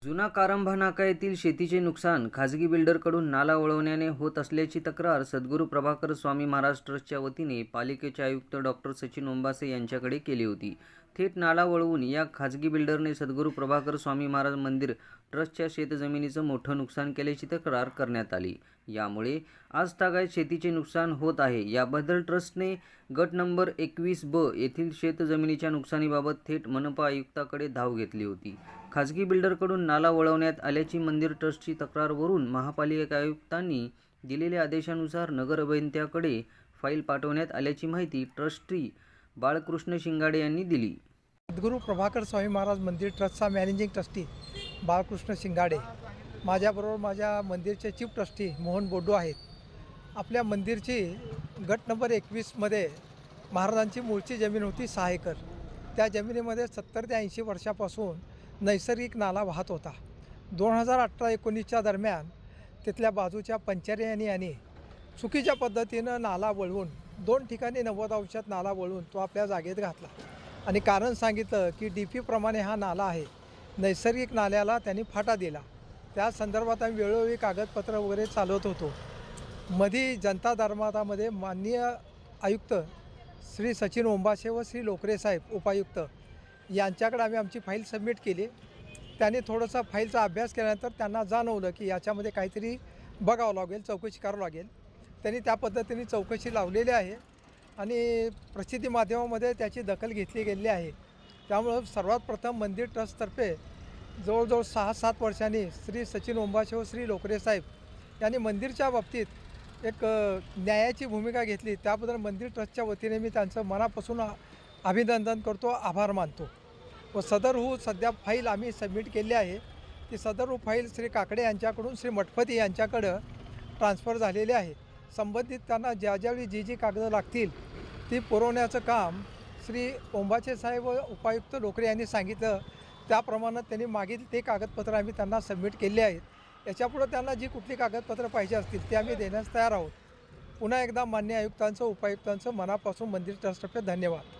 जुना कारंभा नाका येथील शेतीचे नुकसान खाजगी बिल्डरकडून नाला वळवण्याने होत असल्याची तक्रार सद्गुरू प्रभाकर स्वामी महाराज ट्रस्टच्या वतीने पालिकेचे आयुक्त डॉक्टर सचिन ओंबासे यांच्याकडे केली होती। थेट नाला वळवून या खाजगी बिल्डरने सद्गुरू प्रभाकर स्वामी महाराज मंदिर ट्रस्टच्या शेतजमिनीचं मोठं नुकसान केल्याची तक्रार करण्यात आली। यामुळे आज तागायत शेतीचे नुकसान होत आहे। याबद्दल ट्रस्टने गट नंबर 21B येथील शेतजमिनीच्या नुकसानीबाबत थेट मनपा आयुक्ताकडे धाव घेतली होती। खाजगी बिल्डरकडून नाला वळवण्यात आल्याची मंदिर ट्रस्टची तक्रारवरून महापालिका आयुक्तांनी दिलेल्या आदेशानुसार नगर अभियंत्याकडे फाईल पाठवण्यात आल्याची माहिती ट्रस्टी बाळकृष्ण शिंगाडे यांनी दिली। सद्गुरू प्रभाकर स्वामी महाराज मंदिर ट्रस्टचा मॅनेजिंग ट्रस्टी बाळकृष्ण शिंगाडे, माझ्याबरोबर माझ्या मंदिरचे चीफ ट्रस्टी मोहन बोड्डू आहेत। आपल्या मंदिरची गट नंबर 21मध्ये महाराजांची मूळची जमीन होती 6 एकर। त्या जमिनीमध्ये 70 ते 80 वर्षापासून नैसर्गिक नाला वाहत होता। 2018-19च्या दरम्यान तिथल्या बाजूच्या पंचायत यांनी चुकीच्या पद्धतीनं नाला वळवून 2 ठिकाणी 90 अंशात नाला वळवून तो आपल्या जागेत घातला आणि कारण सांगितलं की DP प्रमाणे हा नाला आहे, नैसर्गिक नाल्याला त्यांनी फाटा दिला। त्या संदर्भात आम्ही वेळोवेळी कागदपत्र वगैरे चालवत होतो। मधी जनता धर्मादामध्ये माननीय आयुक्त श्री सचिन ओंबासे व श्री लोकरे साहेब उपायुक्त यांच्याकडे आम्ही आमची फाईल सबमिट केली। त्यांनी थोडासा फाईलचा अभ्यास केल्यानंतर त्यांना जाणवलं की याच्यामध्ये काहीतरी बघावं लागेल, चौकशी करावं लागेल। त्यांनी त्या पद्धतीने चौकशी लावलेली आहे आणि प्रसिद्धी माध्यमामध्ये त्याची दखल घेतली गेलेली आहे। त्यामुळं सर्वात प्रथम मंदिर ट्रस्टतर्फे जवळजवळ 6-7 वर्षांनी श्री सचिन ओंबासे व श्री लोकरे साहेब यांनी मंदिरच्या बाबतीत एक न्यायाची भूमिका घेतली। त्याबद्दल मंदिर ट्रस्टच्या वतीने मी त्यांचं मनापासून अभिनंदन करतो, आभार मानतो। व सदरहू सध्या फाईल आम्ही सबमिट केली आहे। ती सदरहू फाईल श्री काकडे यांच्याकडून श्री मठपती यांच्याकडं ट्रान्सफर झालेली आहे। संबंधित त्यांना ज्यावेळी जी कागदं लागतील ती पुरवण्याचं काम श्री ओंबाचे साहेब व उपायुक्त लोकरे यांनी सांगितलं, त्याप्रमाणे त्यांनी मागील ते कागदपत्र आम्ही त्यांना सबमिट केले आहेत। याच्यापुढं त्यांना जी कुठली कागदपत्र पाहिजे असतील ते आम्ही देण्यास तयार आहोत। पुन्हा एकदा माननीय आयुक्तांचं उपायुक्तांचं मनापासून मंदिर ट्रस्टतर्फे धन्यवाद।